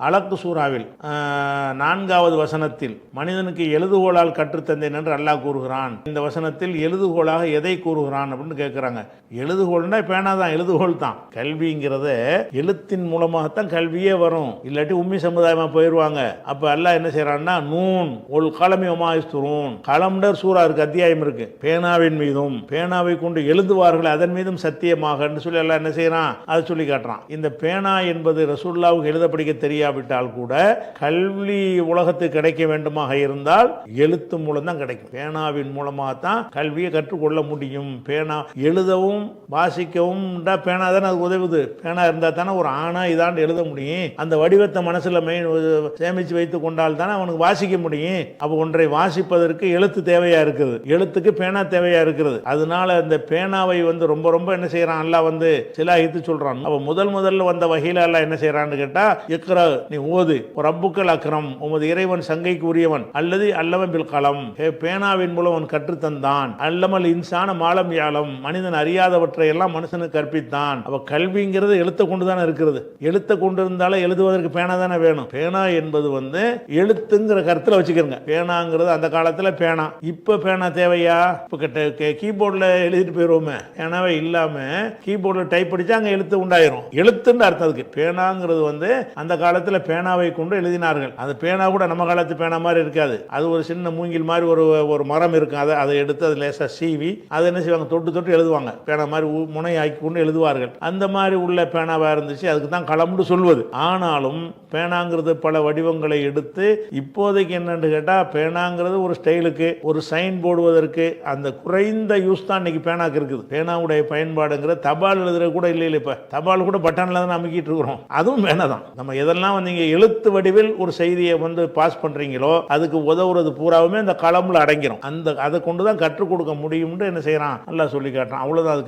அலக்கு சூறாவில் 4வது வசனத்தில் மனிதனுக்கு எழுதுகோளால் கற்றுத்தந்தேன் என்று அல்லாஹ் கூறுகிறான். இந்த வசனத்தில் எழுதுகோளாக எதை கூறுகிறான் அப்படின்னு கேட்குறாங்க. எழுதுகோள்னா பேனா தான், எழுதுகோள் தான். கல்விங்கிறத எழுத்தின் மூலமாகத்தான் கல்வியே வரும், இல்லாட்டி உம்மி சமுதாயமா போயிடுவாங்க. அப்ப அல்லாஹ் என்ன செய்யறான்னா, நூன் ஒல் கலமி ஒமாயிஸ்துரூன், கலம்டர் சூறா இருக்கு, அத்தியாயம் இருக்கு, பேனாவின் மீதும் பேனாவை கொண்டு எழுதுவார்கள் அதன் மீதும் சத்தியமாக சொல்லி அல்லாஹ் என்ன செய்யறான், அதை சொல்லி காட்டுறான். இந்த பேனா என்பது ரசூலுல்லாஹ்வுக்கு எழுத படிக்க தெரியாவிட்டால் கூட கல்வி உலகத்துக்கு கிடைக்க வேண்டுமாக இருந்தால் எழுத்து மூலம் தான் கிடைக்கும். பேனாவின் மூலமாக தான் கல்வியை கற்றுக்கொள்ள முடியும். பேனா எழுதவும் வாசிக்கவும் பேனா தானே அது உதவுது. பேனா இருந்தால் தானே ஒரு ஆணா இதாண்டு எழுத முடியும். அந்த வடிவத்தை மனசுல சேமிச்சு வைத்துக் கொண்டால் தானே அவனுக்கு வாசிக்க முடியும். அப்போ ஒன்றை வாசிப்பதற்கு எழுத்து தேவையா இருக்குது, எழுத்துக்கு பேனா தேவையா இருக்கிறது. அதனால இந்த பேனாவை ரொம்ப ரொம்ப என்ன செய்யறான் அல்லாஹ் சிலாகித்து சொல்றான். அப்ப முதல்ல வந்த வகையில அல்லாஹ் என்ன செய்யறான்னு கேட்டா, இக்ரா நீ ஓது, ரப்புக்கல் அக்ரம், உமது இறைவன் சங்கைக்கு உரியவன், அல்லது அல்லம பில் கலம், பேனாவின் மூலம் அவன் கற்றுத்தந்தான், அல்லமல் இன்சான மாலம் யாலம், மனிதன் அறியாதவற்றை எல்லாம் மனுஷனுக்கு கற்பித்தான். அப்ப கல்விங்கிறது எழுத்தை கொண்டுதானே இருக்கிறது. எழுத்தை கொண்டு இருந்தாலும் எழுதுவதற்கு பேனா தானே வேணும். பேனா என்பது எழுத்துங்கிற கருத்துல வச்சுக்கிறங்க. பேனாங்கிறது அந்த காலத்துல பேனா, இப்ப பேனா தேவையா? இப்ப கீபோர்ட்ல எழுதிட்டு போயிருவோமே, பேனாவே இல்லாம கீபோர்ட்ல டைப் அடிச்சா அங்க எழுத்து உண்டாயிரும். எழுத்துன்னு அர்த்தம் அதுக்கு. பேனாங்கிறது அந்த காலத்துல பேனாவை கொண்டு எழுதினார்கள். அந்த பேனா கூட நம்ம காலத்து பேனா மாதிரி இருக்காது. அது ஒரு சின்ன மூங்கில் மாதிரி ஒரு மரம் இருக்கும். அதை எடுத்து அது லேசா சீவி அதை என்ன செய்வாங்க, தொட்டு எழுதுவாங்க. பேனா மாதிரி முனையாக்கி கொண்டு எழுதுவார்கள். அந்த மாதிரி உள்ள பேனாவா இருந்துச்சு. அதுக்கு தான் களம்னு சொல்வது. ஆனாலும் பேனாங்கிறது பல வடிவங்களை எடுத்து இப்போதைக்கு என்னன்னு கேட்டா, பேனாங்கிறது ஒரு ஸ்டைலுக்கு, ஒரு சைன் போடுவதற்கு அந்த குறைந்த யூஸ் தான் இன்னைக்கு பேனாக்கு இருக்குது. பேனாவுடைய பயன்பாடுங்கிற தபால் எழுதுற கூட இல்லை. இப்ப தபால் கூட பட்டன்ல தான் அமைக்கிட்டு இருக்கிறோம். அதுவும் பேனா தான். நம்ம எதெல்லாம் நீங்க எழுத்து வடிவில் ஒரு செய்தியை பாஸ் பண்றீங்களோ அதுக்கு உதவுறது பூராவுமே அந்த களம்ல அடங்கிரும். அதை கொண்டுதான் கற்றுக் கொடுக்க முடியும்னு என்ன செய்யறான் அல்லாஹ் சொல்லி காட்டுறான். அவ்வளவுதான்.